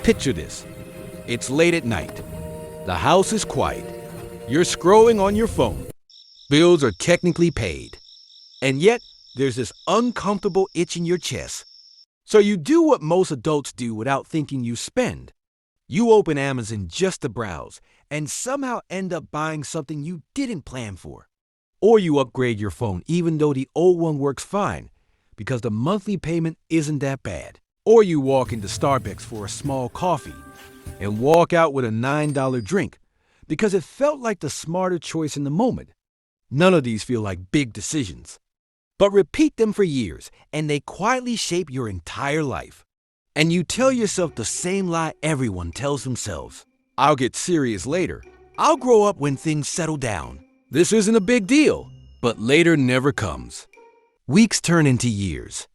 Picture this. It's late at night. The house is quiet. You're scrolling on your phone. Bills are technically paid. And yet, there's this uncomfortable itch in your chest. So you do what most adults do without thinking you spend. You open Amazon just to browse and somehow end up buying something you didn't plan for. Or you upgrade your phone even though the old one works fine because the monthly payment isn't that bad. Or you walk into Starbucks for a small coffee and walk out with a $9 drink because it felt like the smarter choice in the moment. None of these feel like big decisions. But repeat them for years, and they quietly shape your entire life. And you tell yourself the same lie everyone tells themselves. I'll get serious later. I'll grow up when things settle down. This isn't a big deal, but later never comes. Weeks turn into years.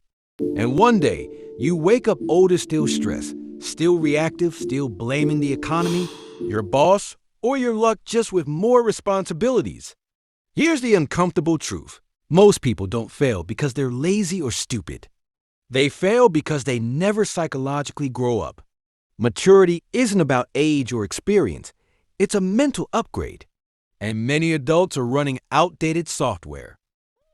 And one day, you wake up older, still stressed, still reactive, still blaming the economy, your boss, or your luck, just with more responsibilities. Here's the uncomfortable truth. Most people don't fail because they're lazy or stupid. They fail because they never psychologically grow up. Maturity isn't about age or experience. It's a mental upgrade. And many adults are running outdated software.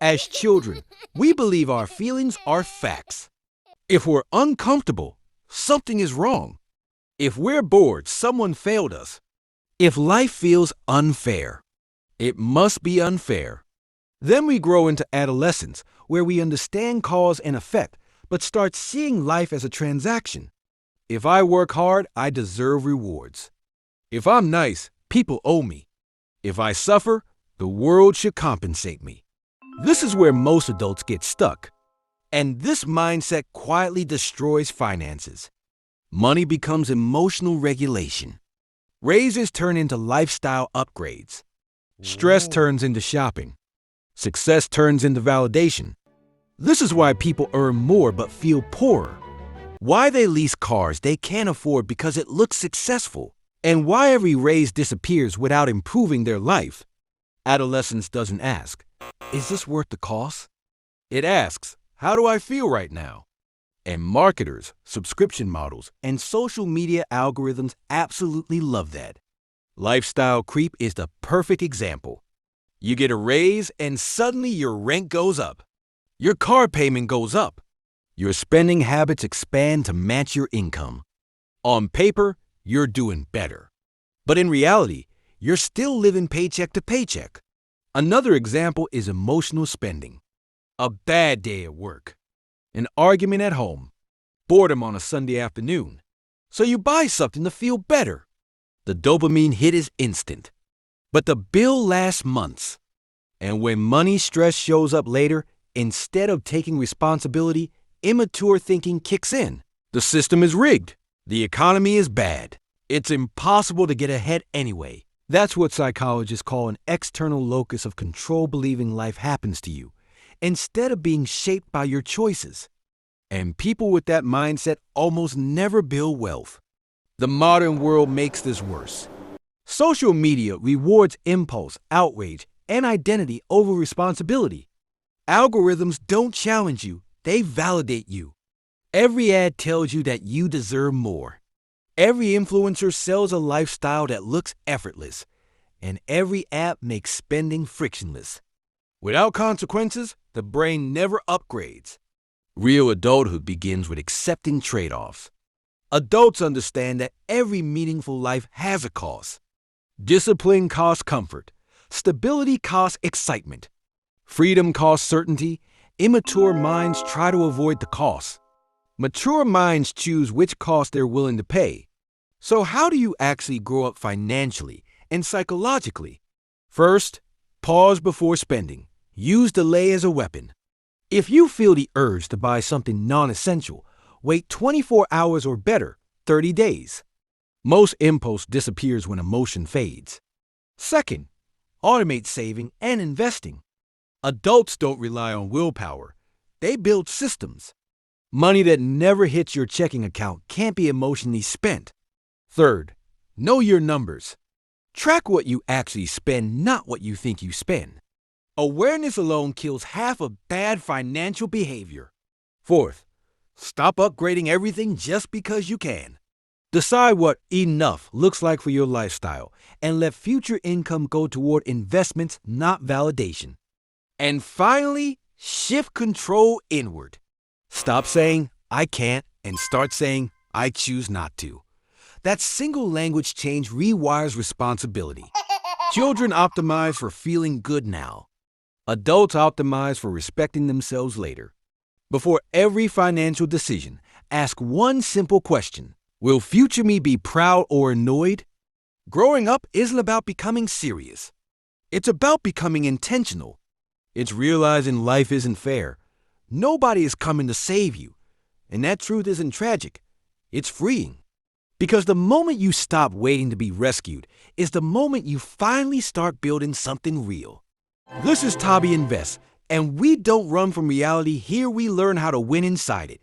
As children, we believe our feelings are facts. If we're uncomfortable, something is wrong. If we're bored, someone failed us. If life feels unfair, it must be unfair. Then we grow into adolescence, where we understand cause and effect, but start seeing life as a transaction. If I work hard, I deserve rewards. If I'm nice, people owe me. If I suffer, the world should compensate me. This is where most adults get stuck. And this mindset quietly destroys finances. Money becomes emotional regulation. Raises turn into lifestyle upgrades. Stress turns into shopping. Success turns into validation. This is why people earn more but feel poorer. Why they lease cars they can't afford because it looks successful. And why every raise disappears without improving their life. Adolescence doesn't ask, is this worth the cost? It asks, how do I feel right now? And marketers, subscription models, and social media algorithms absolutely love that. Lifestyle creep is the perfect example. You get a raise and suddenly your rent goes up. Your car payment goes up. Your spending habits expand to match your income. On paper, you're doing better. But in reality, you're still living paycheck to paycheck. Another example is emotional spending. A bad day at work. An argument at home. Boredom on a Sunday afternoon. So you buy something to feel better. The dopamine hit is instant. But the bill lasts months. And when money stress shows up later, instead of taking responsibility, immature thinking kicks in. The system is rigged. The economy is bad. It's impossible to get ahead anyway. That's what psychologists call an external locus of control, believing life happens to you, instead of being shaped by your choices. And people with that mindset almost never build wealth. The modern world makes this worse. Social media rewards impulse, outrage, and identity over responsibility. Algorithms don't challenge you, they validate you. Every ad tells you that you deserve more. Every influencer sells a lifestyle that looks effortless, and every app makes spending frictionless. Without consequences, the brain never upgrades. Real adulthood begins with accepting trade-offs. Adults understand that every meaningful life has a cost. Discipline costs comfort. Stability costs excitement. Freedom costs certainty. Immature minds try to avoid the costs. Mature minds choose which cost they're willing to pay. So how do you actually grow up financially and psychologically? First, pause before spending. Use delay as a weapon. If you feel the urge to buy something non-essential, wait 24 hours or better, 30 days. Most impulse disappears when emotion fades. Second, automate saving and investing. Adults don't rely on willpower. They build systems. Money that never hits your checking account can't be emotionally spent. Third, know your numbers. Track what you actually spend, not what you think you spend. Awareness alone kills half of bad financial behavior. Fourth, stop upgrading everything just because you can. Decide what enough looks like for your lifestyle and let future income go toward investments, not validation. And finally, shift control inward. Stop saying, I can't, and start saying, I choose not to. That single language change rewires responsibility. Children optimize for feeling good now. Adults optimize for respecting themselves later. Before every financial decision, ask one simple question. Will future me be proud or annoyed? Growing up isn't about becoming serious. It's about becoming intentional. It's realizing life isn't fair. Nobody is coming to save you. And that truth isn't tragic. It's freeing. Because the moment you stop waiting to be rescued is the moment you finally start building something real. This is Tabi Invest, and we don't run from reality. Here we learn how to win inside it.